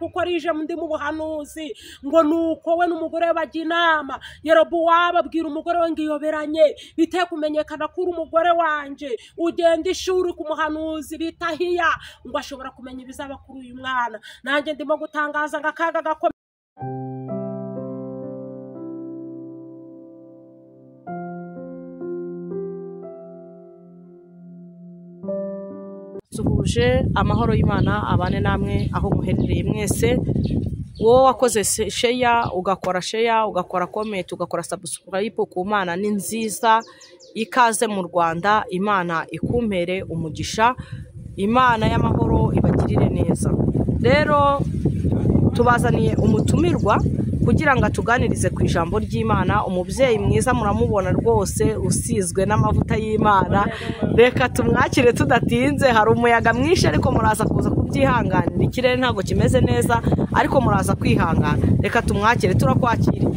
nuko rije ndi mu buhanuzi ngo nuko we n'umugore we bajya inama Yerobowamu abwira umugore we ngo iyoberanye bite kumenyekana kuri umugore wanje ugenda ishuri ku muhanuzi bita Ahiya ngo ashobora kumenya ibizaba kuri uyu mwana nanjye ndimo gutangaza ngo akaga gakomeye suhuje amahoro y'Imana abane namwe aho muherereye mwese wowe wakoze share ugakora comment ugakora subscribe ku Mana ni nziza ikaze mu Rwanda Imana ikumpere umugisha Imana y'amahoro ibagirire neza rero tubazaniye umutumirwa kugira ngo atuganirize ku ijambo ry'Imana umubyeyi mwiza muramubona rwose usizwe n'amavuta y'Imana reka tumwakire tudatinze hari umuyaga mwinshi ariko muraza kuza kubyihanganira ikirere ntago kimeze neza ariko muraza kwihangana reka tumwakire turakwakiriye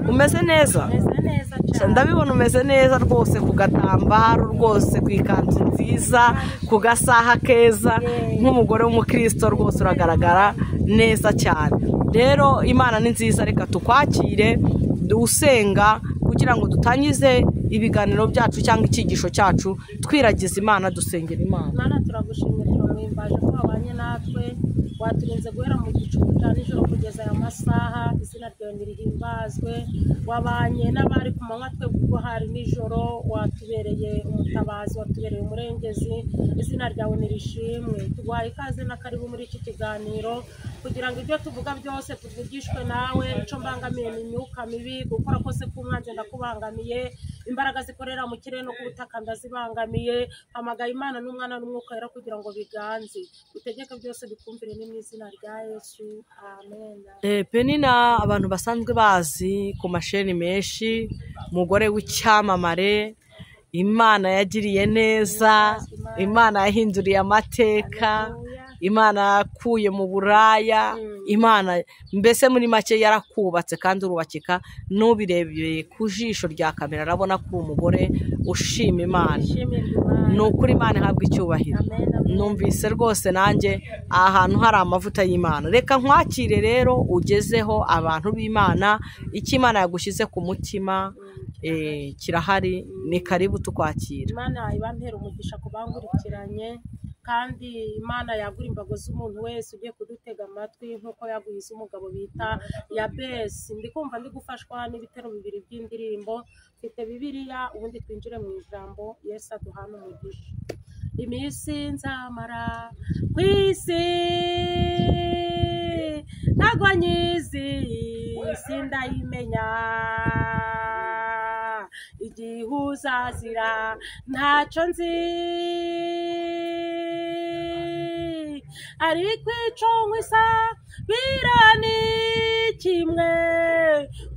umeze neza ndabibona umeze neza rwose ku gatambaro rwose ku ikanzu nziza ku gasaha keza nk'umugore w'umukristo rwose uragaragara neza cyane rero Imana ni nziza reka tukwakire usenga kugira ngo dutangize ibiganiro byacu cyangwa icyigisho cyacu twiragiza Imana dusengera Imana turagushimira turamwimbaje ko wabanye natwe waturinze guhera mu gicuku cya nijoro kugeza aya masaha izina ryawe nirihimbazwe wabanye n'abari ku manywa twe kuko hari nijoro watubereye umutabazi watubereye umurengezi izina ryawe nirishimwe tuguhaye ikaze na karibu muri iki kiganiro kugira ngo ibyo tuvuga byose tuvugishwe nawe ico mbangamiye n'imyuka mibi gukora kose kumwanze ndakubangamiye imbaraga zikorera mu kirere no ku butaka ndazibangamiye hamagaye Imana n'umwana n'umwuka wera kugira ngo biganze utegeke byose bikumvire ni mu izina rya Yesu amen. Penina abantu basanzwe bazi ku masheni menshi umugore w'icyamamare Imana yagiriye neza Imana yahinduriye amateka Imana yakuye mu buraya Imana mbese muri make yarakubatse kandi urubakika nubirebeye ku jisho rya kamera arabona ko umugore ushima Imana nukuri Imana ihabwa icyubahiro numvise rwose nanjye ahantu hari amavuta y'Imana reka nkwakire rero ugezeho abantu b'Imana icyo Imana yagushyize ku mutima kirahari ni karibu tukwakira. Imana ibampera umugisha kubangurikiranye kandi Imana yagura imbago z'umuntu wese ugiye kudutega amatwi nkuko yaguhize umugabo bita Yabesi ndikumva ndi gufashwa n'ibitero bibiri by'indirimbo mfite Bibiliya ubundi twinjire mu ijambo Yesu aduhana umugisha iminsi nzamara ku isi ntago nyizi sindayimenya igihe uzazira ntacyo nzi ariko ico nkwisa birani kimwe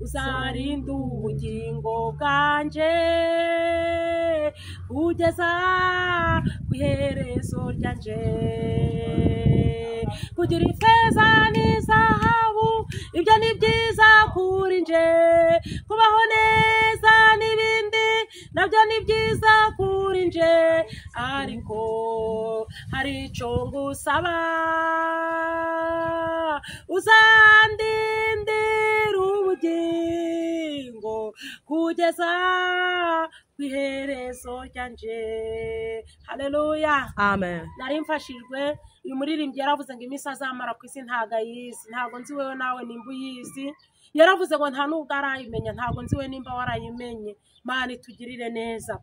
uzarinda ubugingo bwanje kugeza ku iherezo ryanje kugira ifeza n'izahabu ibyo ni byiza kuri nje kubaho neza n'ibindi nabyo ni byiza kuri nje ariko hari ico ngusaba uzandindira ubugingo kugeza ku iherezo ryanje. Haleluya amen. Nari mfashijwe uyu muririmbyi yaravuze ngo iminsi azamara ku isi ntago ayizi ntago nzi wewe nawe nimba uyizi yaravuze ngo nta nubwo arayimenya ntago nzi we nimba warayimenye Mana itugirire neza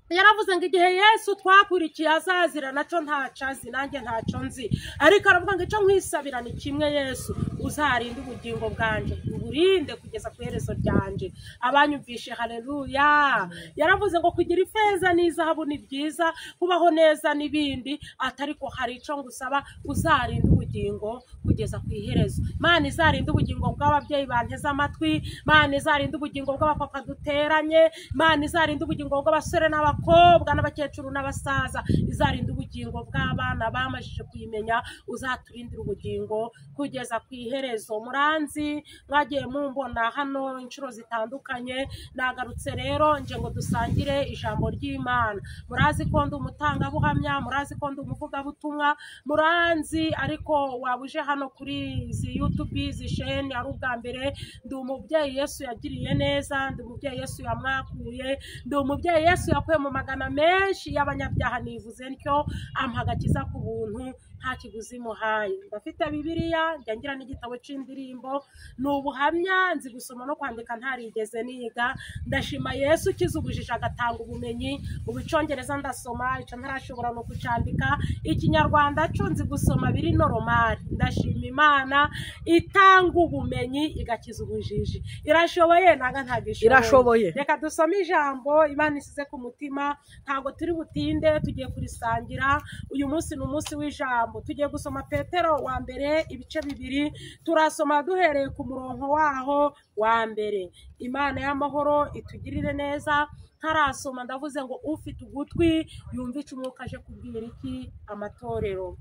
yaravuze ngo igihe Yesu twakurikiye azazira naco ntacazi nanjye ntaco nzi ariko aravuga ngo ico nkwisabira ni kimwe Yesu uzarinde ubugingo bwanje uburinde kugeza ku iherezo ryanje abanyumvishe. Haleluya. Yaravuze ngo kugira ifeza n'izahabu ni byiza kubaho neza n'ibindi atariko hari ico ngusaba uzarinde ubugingo kugeza ku iherezo. Mana izarinde ubugingo bw'ababyeyi banteze amatwi Mana izarinde ubugingo bw'abapapa duteranye Mana izarinde ubugingo bw'abasore n'abakobwa abakobwa n'abakecuru n'abasaza, izarinda ubugingo bw'abana bamajije kuyimenya, uzaturindira ubugingo kugeza ku iherezo. Muranzi mwagiye mumbona hano inshuro zitandukanye, nagarutse rero nje ngo dusangire ijambo ry'Imana. Murazi ko ndi umutangabuhamya, murazi ko ndi umuvugabutumwa, muranzi ariko wabuje hano kuri izi YouTube zisheni ari ubwa mbere, ndi umubyeyi Yesu yagiriye neza, ndi umubyeyi Yesu yamwakuye, ndi umubyeyi Yesu yakuye mu magana menshi y'abanyabyaha, nivuze ntyo ampa agakiza ku buntu nta kiguzi muhaye. Ndafite Bibiliya, njya ngira n'igitabo c'indirimbo, ni ubuhamya nzi gusoma no kwandika ntarigeze niga. Ndashima Yesu ukiza ubujiji agatanga ubumenyi. Mu Bicongereza ndasoma, ico ntarashobora no kucandika. Ikinyarwanda co nzi gusoma biri normal. Ndashima Imana itanga ubumenyi igakiza ubujiji. Irashoboye naga ntagishoboye. Irashoboye. Reka dusome ijambo Imana isize ku mutima, ntago turi butinde, tugiye kurisangira. Uyu munsi ni umunsi w'ijambo. Tugiye gusoma Petero wa mbere ibice 2, turasoma duhereye ku murongo waho wa mbere. Imana y'amahoro itugirire neza. Ntarasoma ndavuze ngo ufite ugutwi yumva ico umwuka aje kubwira iki amatorero.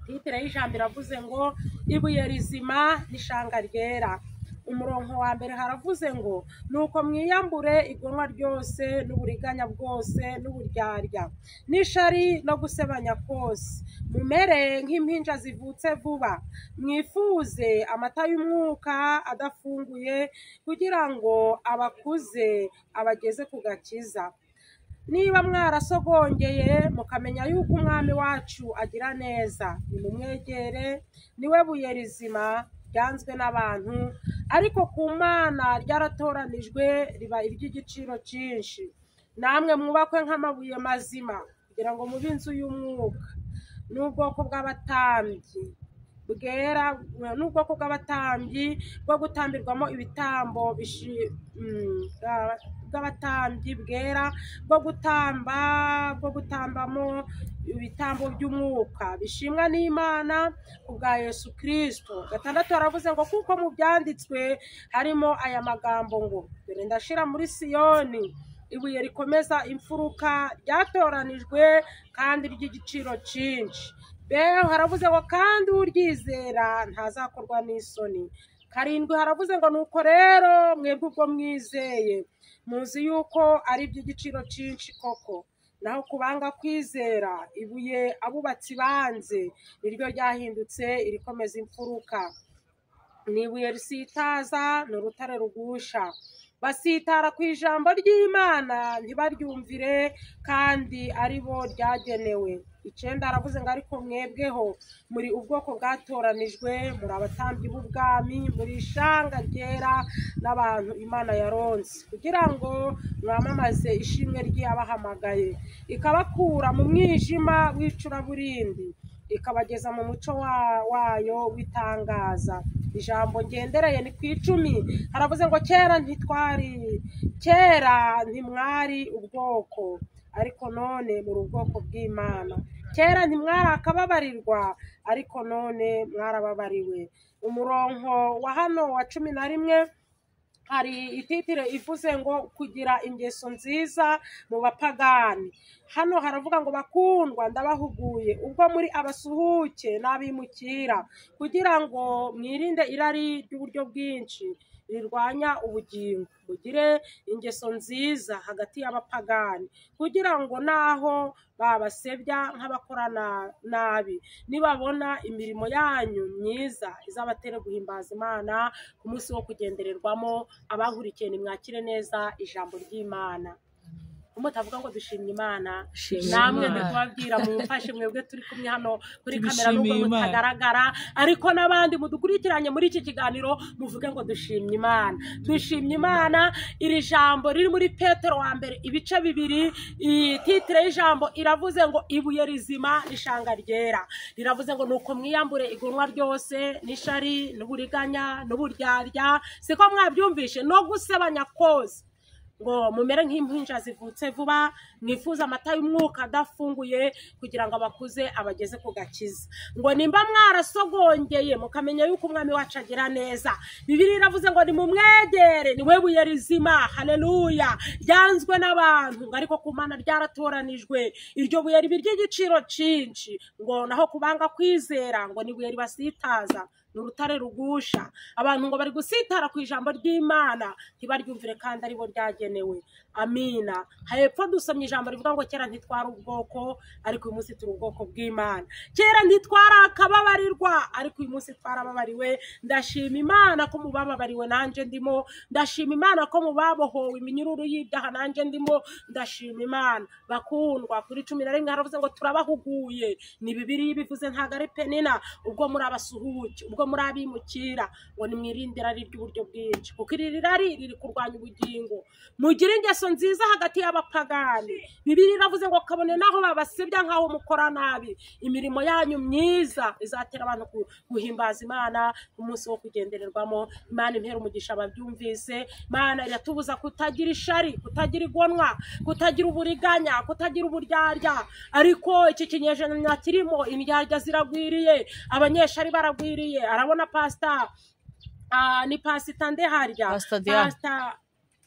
Titire y'ijambo iravuze ngo ibuye rizima n'ishanga ryera. Umurongo wa mbere haravuze ngo nuko mwiyambure igonwa ryose n'uburiganya bwose n'uburyarya n'ishari no gusebanya kose, mumere nk'impinja zivutse vuba, mwifuze amata y'umwuka adafunguye, kugira ngo abakuze abageze ku gakiza. Niba mwarasogongeye mukamenya yuko umwami wacu agira neza, nimumwegere, niwe buye rizima ryanzwe n'abantu, ariko ku Mana ryaratoranijwe riba iry'igiciro cyinshi. Namwe mwubakwe nk'amabuye mazima kugira ngo mube inzu y'umwuka, n'ubwoko bw'abatambyi bwera, n'ubwoko bw'abatambyi bwo gutambirwamo ibitambo bw'abatambyi bwera, bwo gutambamo ibitambo by'umwuka bishimwa n'Imana kubwa Yesu Kristo. 6 aravuze ngo kuko mu byanditswe harimo aya magambo ngo dore ndashira muri Siyoni ibuye rikomeza imfuruka, ryatoranijwe kandi ry'igiciro cyinshi. Beho haravuze ngo kandi uryizera ntazakorwa n'isoni. 7 haravuze ngo nuko rero mwebwe ubwo mwizeye muzi yuko ari iby'igiciro cyinshi koko, naho kubanga kwizera ibuye abubatsi banze niryo ryahindutse irikomeza imfuruka. Nibuye risitaza n'urutare rugusha, basitara ku ijambo ry'Imana ntibaryumvire, kandi ari bo ryagenewe. 9 aravuze ngo ariko mwebweho muri ubwoko bwatoranijwe, muri abatambyi b'ubwami, muri ishanga ryera n'abantu Imana yaronse, kugira ngo mwamamaze ishimwe ry'abahamagaye, ikabakura mu mwijima w'icuraburindi, ikabageza mu muco wayo w'itangaza. Ijambo ngendereye ni ku 10 haravuze ngo kera ntimwari ubwoko, ariko none muri ubwoko bw'Imana. Kera ntimwari akababarirwa, ariko none mwarababariwe. Umurongo wa hano wa 11 hari ititire ivuze ngo kugira ingeso nziza mu bapagani. Hano haravuga ngo bakundwa ndabahuguye ubwo muri abasuhuke n'abimukira, kugira ngo mwirinde irari ry'uburyo bwinshi rirwanya ubugingo, mugire ingeso nziza hagati y'abapagani, kugira ngo naho babasebya nk'abakorana nabi, nibabona imirimo yanyu myiza izabatere guhimbaza Imana ku munsi wo kugendererwamo. Abankurikiye nimwakire neza ijambo ry'Imana. Umutavuga ngo dushimye Imana, namwe ndikubabwira mumfashe mwebwe turi kumwe hano kuri kamera nubwo mutagaragara, ariko nabandi mudukurikiranye muri iki kiganiro muvuge ngo dushimye Imana. Dushimye Imana. Iri jambo riri muri Petero wa mbere ibice 2, titire y'ijambo iravuze ngo ibuye rizima n'ishanga ryera. Riravuze ngo nuko mwiyambure igonwa ryose n'ishari n'uburiganya n'uburyarya, siko mwabyumvishe, no gusebanya kose ngo mumere nk'impinja zivutse vuba, mwifuza amata y'umwuka adafunguye kugira ngo abakuze abageze ku gakiza. Ngo nimba mwarasogongeye mukamenya yuko umwami wacu agira neza. Bibiliya iravuze ngo nimumwegere, niwe buye rizima, haleluya, ryanzwe n'abantu, ariko ku Mana ryaratoranijwe. Iryo buye ribi ry'igiciro cyinshi, ngo naho kubanga kwizera ngo nibuye ribasitaza, n'urutare rugusha. Abantu ngo bari gusitara ku ijambo ry'Imana, ntibaryumvire kandi aribo ryagenewe. Amina. Hepfo dusomye ijambo rivuga ngo kera ntitwara ubwoko, ariko uyu munsi turi ubwoko bw'Imana. Kera ntitwara akababarirwa, ariko uyu munsi twarababariwe. Ndashima Imana ko mubababariwe nanje ndimo. Ndashima Imana ko mubabohowe iminyururu y'ibyaha nanje ndimo. Ndashima Imana. Bakundwa, kuri 11 haravuze ngo turabahuguye. Ni Bibiliya bivuze, ntago ari Penina. Ubwo muri abasuhuke, ubwo muri abimukira, ngo nimwirinde irari ry'uburyo bwinshi, kuko iri rari riri kurwanya ubugingo. Mugire ingeso nziza hagati y'abapagani. Bibiliya iravuze ngo kabone naho babasebya nkaho mukora nabi, imirimo yanyu myiza izatera abantu guhimbaza Imana umunsi wo kugendererwamo. Imana impera umugisha ababyumvise. Imana iratubuza kutagira ishari, kutagira igonwa, kutagira uburiganya, kutagira uburyarya. Ariko iki kinyejana kirimo indyarya ziragwiriye, abanyeshari baragwiriye. Arabona pastor ni pastor ndeharya,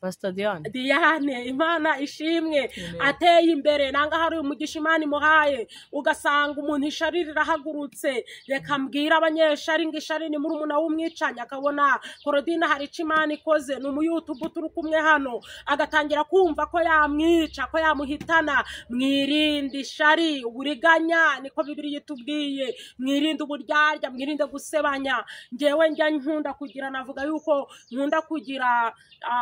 Pastor Diane, Imana ishimwe, ateye imbere. Nanga hari umugisha Imana imuhaye, ugasanga umuntu ishari rirahagurutse. Reka mbwira abanyeshari ngo ishari ni muri umuna w'umwicanya, akabona Korodina hari ico Imana ikoze, ni umuyutubu turi kumwe hano, agatangira kumva ko yamwica, ko yamuhitana. Mwirinde ishari, uburiganya, niko Bibiliya itubwiye. Mwirinde uburyarya, mwirinde gusebanya. Ngewe njya nkunda kugira, navuga yuko nkunda kugira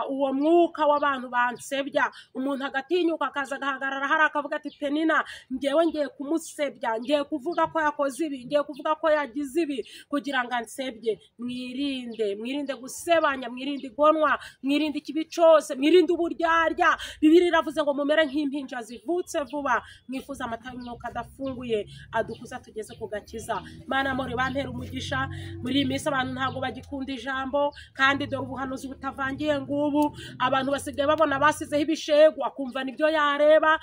uwo mwuka w'abantu bansebya. Umuntu agatinyuka akaza agahagarara hari akavuga ati Penina, ngewe ngiye kumusebya, ngiye kuvuga ko yakoze ibi, ngiye kuvuga ko yagize ibi kugira ngo ansebye. Mwirinde gusebanya, mwirinde igonwa, mwirinde ikibi cyose, mwirinde uburyarya. Bibiliya iravuze ngo mumere nk'impinja zivutse vuba, mwifuza amata y'umwuka adafunguye adukuza tugeze ku gakiza. Mana muri bantera umugisha. Muri iyi minsi abantu ntago bagikunda ijambo, kandi dore ubuhanuzi butavangiye ngubu. Abantu basigaye babona basizeho ibishego, akumva nibyo yareba.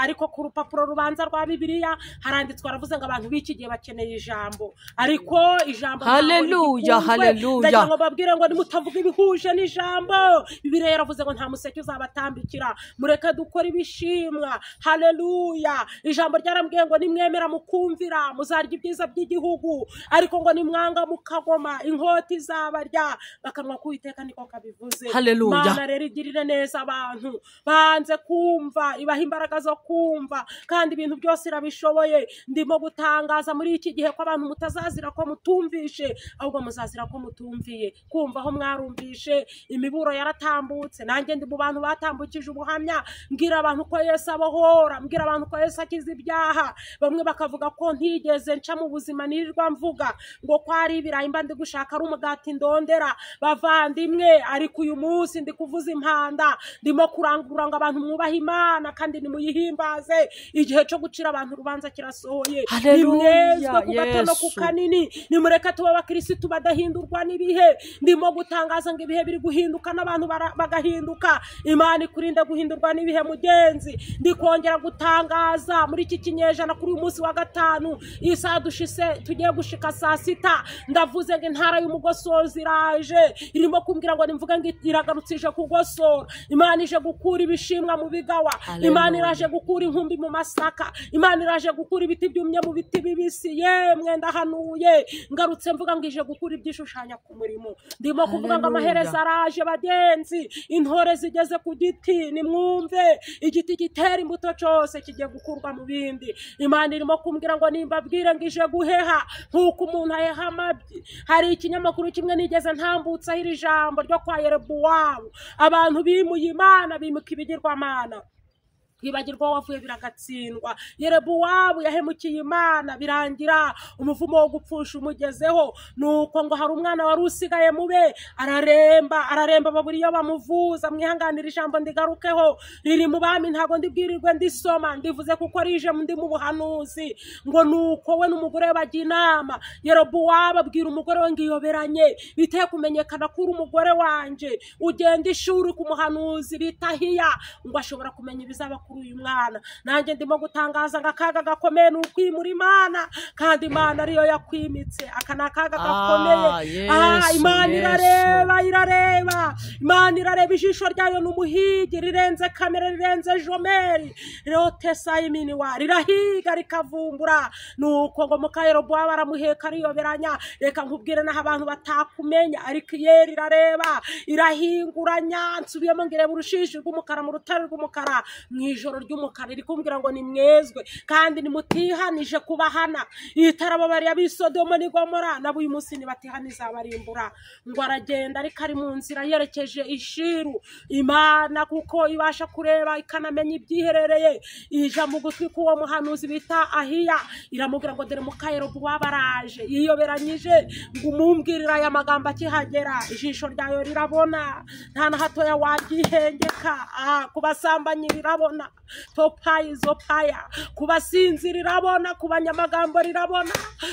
Ariko ku rupapuro rubanza rwa Bibiliya haranditswe, aravuze ngo abantu b'iki gihe bakeneye ijambo, ariko ijambo haleluya, haleluya. Ndagira ngo babwire ngo nimutavuga ibihuje n'ijambo. Bibiliya yaravuze ngo nta museke uzabatambikira, mureke dukora ibishimwa. Haleluya. Ijambo ryarambwiye ngo nimwemera mukumvira muzarya ibyiza by'igihugu, ariko ngo nimwanga mukagoma inkota izabarya. Bakanwa k'Uwiteka niko kabivuze. Haleluya. Mana rero igirire neza abantu banze kumva, ibaha imbaraga zo kumva, kandi ibintu byose irabishoboye. Ndimo gutangaza muri iki gihe ko abantu mutazazira ko mutumvishe, ahubwo muzazira ko mutumviye. Kumva aho mwarumvishe, imiburo yaratambutse. Nanjye ndi mu bantu batambukije ubuhamya, mbwira abantu ko Yesu abohora, mbwira abantu ko Yesu akiza ibyaha. Bamwe bakavuga ko ntigeze nca mu buzima nirirwa mvuga ngo kwari ibirayi mba ndi gushaka ari umugati ndondera. Bavandimwe, ariko uyu munsi ndi kuvuza impanda, ndimo kurangurura ngo abantu mwubaha Imana kandi nimuyihimbaze. Igihe cyo gucira abantu urubanza kirasohoye. Nimwezwe ku gato no ku kanini, nimureka tuba abakirisitu badahindurwa n'ibihe. Ndimo gutangaza ngo ibihe biri guhinduka n'abantu bagahinduka. Imana ikurinde guhindurwa n'ibihe mugenzi. Ndi kongera gutangaza muri iki kinyejana kuri uyu munsi wa gatanu, isaha dushise tugiye gushika saa 6, ndavuze ngo intara y'umugosozi iraje, irimo kumbwira ngo nimvuga ngo iragarutsije kugosora. Imana ije gukura ibishimwa mu bigawa. Imana iraje gukura inkumbi mu masaka. Imana iraje gukura ibiti byumye mu biti bibisi. Yemwe ndahanuye, ngarutse mvuga ngo ije gukura ibyishushanya ku murimo. Ndimo kuvuga ngo amaherezo araje bagenzi. Intore zigeze ku giti, nimwumve. Igiti gitera imbuto cyose kigiye gukurwa mu bindi. Imana irimo kumbwira ngo nimbabwire ngo ije guheha nkuko umuntu aheha amabyi. Hari ikinyamakuru kimwe nigeze ntambutsaho iri jambo ryo kwa Yerobowamu. Abantu bimuye Imana, bimuka ibigirwamana. kwibagirwa wavuye biragatsindwa. Yerobowamu yahemukiye Imana birangira umuvumo wo gupfusha umugezeho. Nuko ngo hari umwana wari usigaye mube araremba baburi iyo bamuvuza. Mwihanganira ijambo ndigarukeho riri mu Bami, ntago ndibwirirwe ndisoma, ndivuze kuko rije ndi mu buhanuzi. Ngo nuko we n'umugore we bajya inama. Yerobowamu abwira umugore we ngiyoberanye, biteye kumenyekana ko uri umugore wanje, ugenda ishuri ku muhanuzi bita Ahiya, ngo ashobora kumenya ibizaba kuri uyu mwana. Nanjye ndimo gutangaza ngo akaga gakomeye ni ukwimura Imana, kandi Imana ariyo yakwimitse. Aka ni akaga gakomeye. Imana irareba, Imana irareba, ijisho ryayo n'umuhigi rirenze kamera, rirenze jomeri, rotesa iminiwa, rirahiga rikavumbura. Nuko ngo muka Yerobowamu aramuheka ariyoberanya. Reka nkubwire naho abantu batakumenya, ariko Yeri irareba irahinguranya. Nsubiyemo ngireba urushishi rw'umukara mu rutare rw'umukara mu ijoro ry'umukara, iri kumbwira ngo ni mwezwe kandi nimutihanije kubahana. Itarababariye ab'i Sodomu n'i Gomora nabo uyu munsi nibatihaniza barimbura. Ngo aragenda ariko ari mu nzira yerekeje Ishiru. Imana kuko ibasha kureba ikanamenya ibyiherereye, ija mu gutwi k'uwo muhanuzi bita Ahiya, iramubwira ngo dore muka Yerobowamu araje yiyoberanyije, ngo umumbwirira aya magambo akihagera. Ijisho ryayo rirabona, nta na hatoya waryihengeka. Kubasambanyi rirabona, topayi zopaya, kubasinzi rirabona, kubanyamagambo rirabona,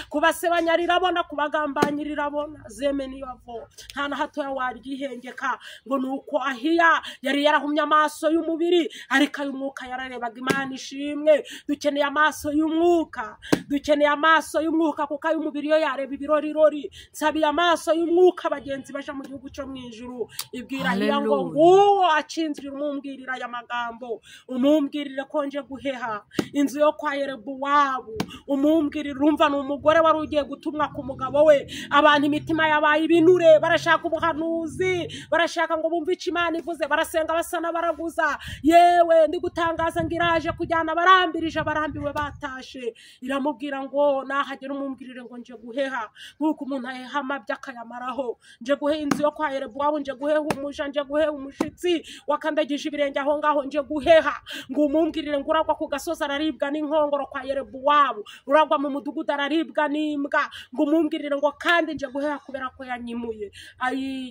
kubasebanya rirabona, kubagambanyi rirabona. Zemeni yavo, nta na hatoya waryihengeka. Ngo nuko Ahiya yari yarahumye amaso y'umubiri, ariko ay'umwuka yararebaga. Imana ishimwe. Dukeneye amaso y'umwuka, dukeneye amaso y'umwuka, kuko ay'umubiri yo yareba ibirorirori. Nsabiye amaso y'umwuka bagenzi baje mu gihugu cyo mu ijuru. Ibwira Ahiya ngo nguwo acinzira, umumbwirira aya magambo, umumbwirire ko nje guheha inzu yo kwa Yerobowamu. Umumbwirire, urumva ni umugore wari ugiye gutumwa ku mugabo we. Abantu imitima yabaye ibinure, barashaka ubuhanuzi, barashaka ngo bumve icyo Imana ivuze, barasenga basana baraguza. Yewe ndi gutangaza ngo iraje kujyana barambirije, barambiwe batashe. Iramubwira ngo nahagera umumbwirire ngo nje guheha, nkuko umuntu aheha amabya akayamaraho. Nje guheha inzu yo kwa Yerobowamu, nje guheha umuja, nje guheha umushitsi wakandagije ibirenge aho ngaho, nje guheha. Ngo umumbwirire ngo uragwa ku gasozi araribwa n'inkongoro kwa Yerobowamu, uragwa mu mudugudu araribwa n'imbwa. Ngo umumbwirire ngo kandi nje guheha kubera ko yanyimuye.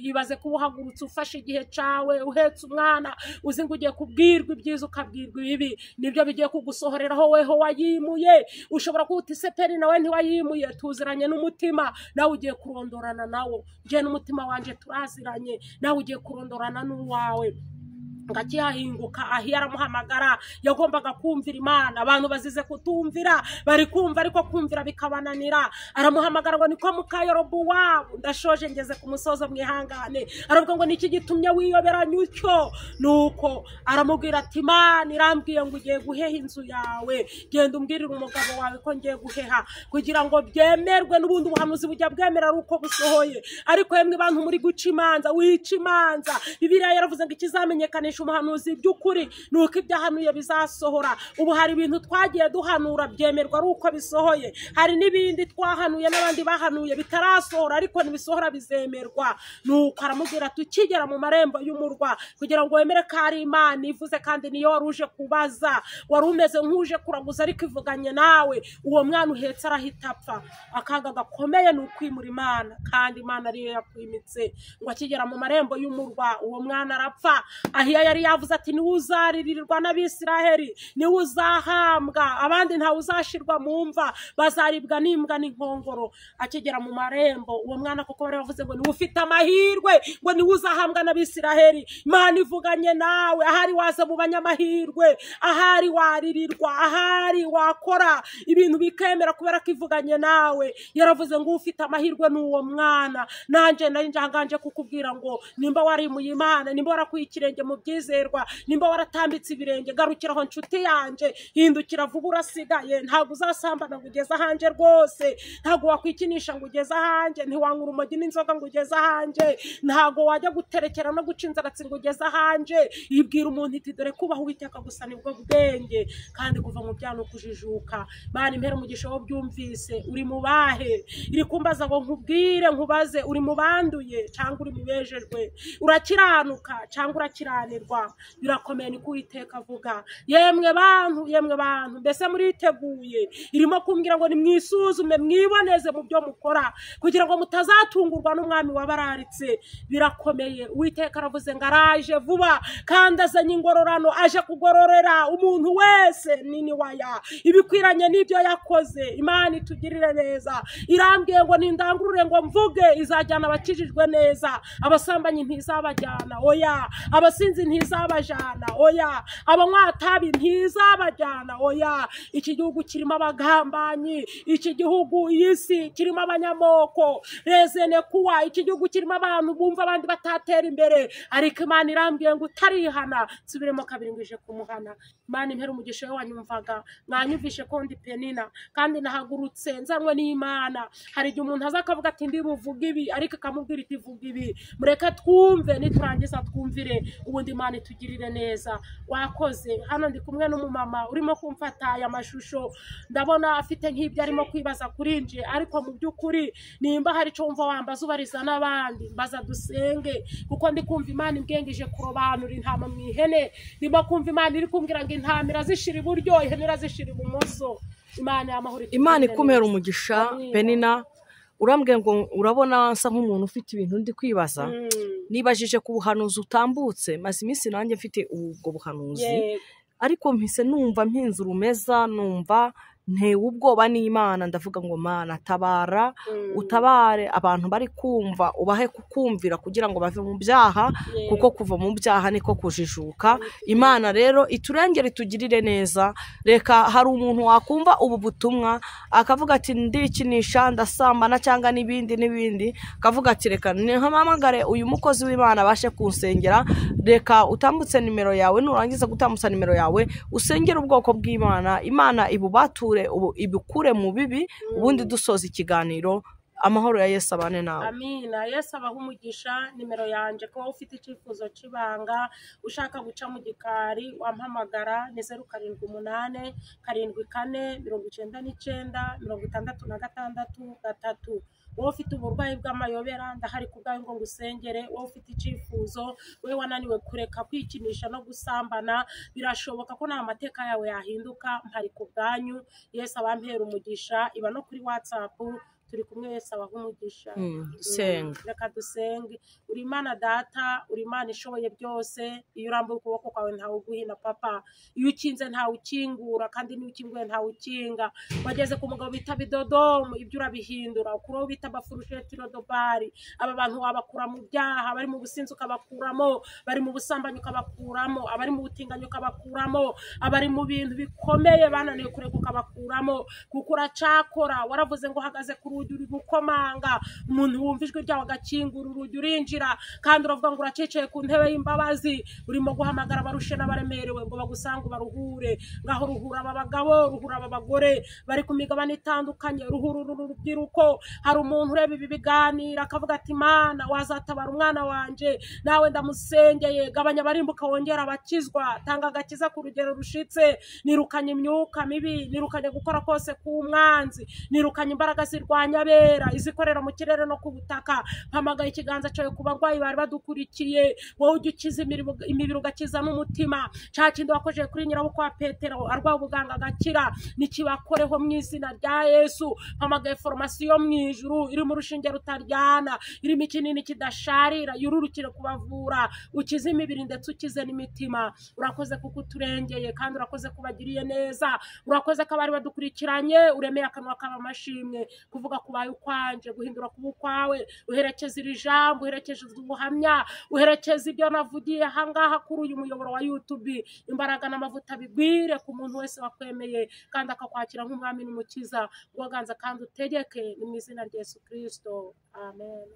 Ibaze ko uhagurutse ufashe igihe cawe, uhetse umwana, uzi ngo ugiye kubwirwa ibyiza ukabwirwa ibibi, nibyo bigiye kugusohoreraho weho wayimuye. Ushobora kuvuga ise peri nawe ntiwayimuye, tuziranye n'umutima, nawe ugiye kurondorana nawo. Nje n'umutima wanje turaziranye, nawe ugiye kurondorana n'uwawe. Ngakihahinguka Ahiya aramuhamagara. Yagombaga kumvira Imana, abantu bazize kutumvira, bari kumva ariko kumvira bikabananira. Aramuhamagara ngo niko muka Yerobowamu, ndashoje ngeze ku musozo mwihangane. Aravuga ngo niki gitumye wiyoberanya utyo? Nuko aramubwira ati Imana irambwiye ngo ugiye guheha inzu yawe, genda umbwirire umugabo wawe ko ngiye guheha, kugira ngo byemerwe. N'ubundi ubuhanuzi bujya bwemera ari uko busohoye, ariko yemwe bantu muri guca imanza, wica imanza. Bibiliya yaravuze ngo ikizamenyekanisha umuhanuzi by'ukuri nuko ibyahanuye bizasohora. Ubu hari ibintu twagiye duhanura byemerwa ari uko bisohoye, hari n'ibindi twahanuye n'abandi bahanuye bitarasohora, ariko nibisohora bizemerwa. Nuko aramubwira tukigera mu marembo y'umurwa, kugira ngo wemere ko ari Imana ivuze, kandi niyo waruje kubaza, wari umeze nk'uje kuraguza ariko ivuganye nawe. Uwo mwana uhetse arahita apfa. Akaga gakomeye ni ukwimura Imana, kandi Imana ariyo yakwimitse. Ngo akigera mu marembo y'umurwa, uwo mwana arapfa. Ahiya yari yavuze ati niwe uzaririrwa n'Abisiraheli, niwe uzahambwa, abandi ntawe uzashirwa mu mva, bazaribwa n'imbwa n'inkongoro. Akigera mu marembo, uwo mwana kuko bari bavuze ngo niwe ufite amahirwe, ngo niwe uzahambwa n'Abisiraheli. Imana ivuganye nawe, ahari waza mu banyamahirwe, ahari waririrwa, ahari wakora ibintu bikemera kubera ko ivuganye nawe. Yaravuze ngo ufite amahirwe n'uwo mwana. Nanje nari njanganje kukubwira ngo nimba warimuye Imana, nimba warakuye ikirenge mu byizerwa, nimba waratambitse ibirenge, garukiraho nshuti yanje, hindukira vuba urasigaye. Ntago uzasambana ngo ugeze ahanje rwose, ntago wakwikinisha ngo ugeze ahanje, ntiwanywa urumogi n'inzoga ngo ugeze ahanje, ntago wajya guterekera no guca inzaratsi ngo ugeze ahanje. Ibwira umuntu iti dore kubaho Uwiteka gusa nibwo bwenge, kandi kuva mu byano kujijuka. Bana impera umugisha wo byumvise, uri mu bahe? Iri kumbaza ngo nkubwire nkubaze, uri mu banduye cyangwa uri mu bejejwe? Urakiranuka cyangwa urakiranirwa? gutsindwa. Birakomeye ni Uwiteka avuga. Yemwe bantu mbese muriteguye? Irimo kumbwira ngo nimwisuzume mwiboneze mu byo mukora kugira ngo mutazatungurwa n'umwami wabararitse. Birakomeye. Uwiteka aravuze ngo araje vuba kandi azanye ingororano, aje kugororera umuntu wese nini waya ibikwiranye n'ibyo yakoze. Imana itugirire neza. Irambwiye ngo nindangurure ngo mvuge, izajyana abakijijwe neza. Abasambanyi ntizabajyana, oya. Abasinzi ntizabajyana, oya. Abanywatabi ntizabajyana, oya. Iki gihugu kirimo abagambanyi, iki gihugu isi kirimo abanyamoko rezene kuwa, iki gihugu kirimo abantu bumva abandi batatera imbere, ariko Imana irambwiye ngo utarihana nsubiremo kabiri ngije kumuhana. Imana impera umugisha we wanyumvaga, mwanyumvishe ko ndi Penina kandi nahagurutse nzanwe n'Imana. Hari igihe umuntu aza akavuga ati ndi buvuge ibi, ariko akamubwira iti vuga ibi, mureke twumve, niturangiza twumvire, ubundi Imana itugirire neza. Wakoze. Hano ndi kumwe n'umumama urimo kumfata aya mashusho, ndabona afite nk'ibyo arimo kwibaza kuri nje, ariko mu by'ukuri nimba hari icyo wumva wambaza ubariza n'abandi, mbaza dusenge, kuko ndi kumva Imana imbwengije kurobanura intama mu ihene. Ndimo kumva Imana iri kumbwira ngo intama irazishira iburyo, ihene irazishira ibumoso. Imana y'amahoro. Imana ikumera umugisha. Penina, urambwiye ngo urabona nsa nk'umuntu ufite ibintu ndi kwibaza. Nibajije ku buhanuzi utambutse, maze iminsi nanjye mfite ubwo buhanuzi, ariko mpise numva mpinze urumeza, numva ntewe ubwoba n'Imana. Ndavuga ngo Mana tabara, utabare abantu bari kumva, ubahe kukumvira kugira ngo bave mu byaha, kuko kuva mu byaha niko kujijuka. Imana rero iturengere itugirire neza. Reka hari umuntu wakumva ubu butumwa akavuga ati ndikinisha, ndasambana cyangwa n'ibindi, akavuga ati reka nihamagare uyu mukozi w'Imana abashe kunsengera. Reka utambutse nimero yawe, nurangiza gutambutsa nimero yawe usengere ubwoko bw'Imana. Imana ibubature, ibukure mu bibi, ubundi dusoza ikiganiro. Amahoro ya Yesu abane nawe. Amina. Yesu abaha umugisha. Nimero yanje ko ufite icyifuzo cy'ibanga ushaka guca mu gikari wampamagara ni 078 74 99 66. Wowe ufite uburwayi bw'amayobera ndahari kubwayo ngo ngusengere. Wowe ufite icyifuzo, we wananiwe kureka kwikinisha no gusambana, birashoboka ko nta mateka yawe yahinduka, mpari kubwanyu. Yesu abampera umugisha. Iba no kuri WhatsApp turi kumwe. Yesu abaha umugisha. Senga. Reka dusenge. Uri Imana Data, uri Imana ishoboye byose. Iyo urambuye ukuboko kwawe ntawe uguhina papa, iyo ukinze ntawe ukingura, kandi niyo ukinguye ntawe ukinga. Wageze ku mugabo bita Bidodomu, ibyo urabihindura. Ukuraho bita Bafurusheti Rodobari. Aba bantu wabakura mu byaha, bari mu businzi ukabakuramo, bari mu busambanyi ukabakuramo, abari mu butinganyi ukabakuramo, abari mu bintu bikomeye bananiwe kureka ukabakuramo, kuko uracakora. Waravuze ngo uhagaze ku rugi uri gukomanga, umuntu wumva ijwi ryawe agakingura urugi urinjira, kandi uravuga ngo uraceceye ku ntebe y'imbabazi, urimo guhamagara abarushe n'abaremerewe ngo bagusange baruhure. Ngaho ruhura aba bagabo, ruhura aba bagore bari ku migabane itandukanye, ruhura urubyiruko. Hari umuntu ureba ibi biganiro akavuga ati Mana wazatabara umwana wanje, nawe ndamusengeye, gabanya abarimbuka wongera abakizwa, tanga agakiza ku rugero rushitse. Nirukanye imyuka mibi, nirukanye gukora kose k'umwanzi, nirukanye imbaraga zirwanya abera, izikorera mu kirere no ku butaka. Mpamagaye ikiganza cyawe ku barwayi bari badukurikiye. Wowe ujya ukiza imibiri ugakiza n'umutima. Cya kindi wakojeje kuri nyirabukwe wa Petero arwaye ubuganga agakira, nikibakoreho mu izina rya Yesu. Mpamagaye formasiyo mu ijuru iri mu rushinge rutaryana, irimo ikinini kidasharira, yururukire kubavura, ukize imibiri ndetse ukize n'imitima. Urakoze kuko uturengeye, kandi urakoze kubagiriye neza. Urakoze ko abari badukurikiranye uremeye akanwa k'amashimwe, kuvuga kubaye ukwanje, guhindura kuba ukwawe. Uherekeza iri jambo, uherekeza ubuhamya, uherekeza ibyo navugiye ahangaha kuri uyu muyoboro wa YouTube. Imbaraga n'amavuta bigwire ku muntu wese wakwemeye kandi akakwakira nk'umwami n'umukiza. Waganza kandi utegeke, ni mu izina rya Yesu Kristo. Amen.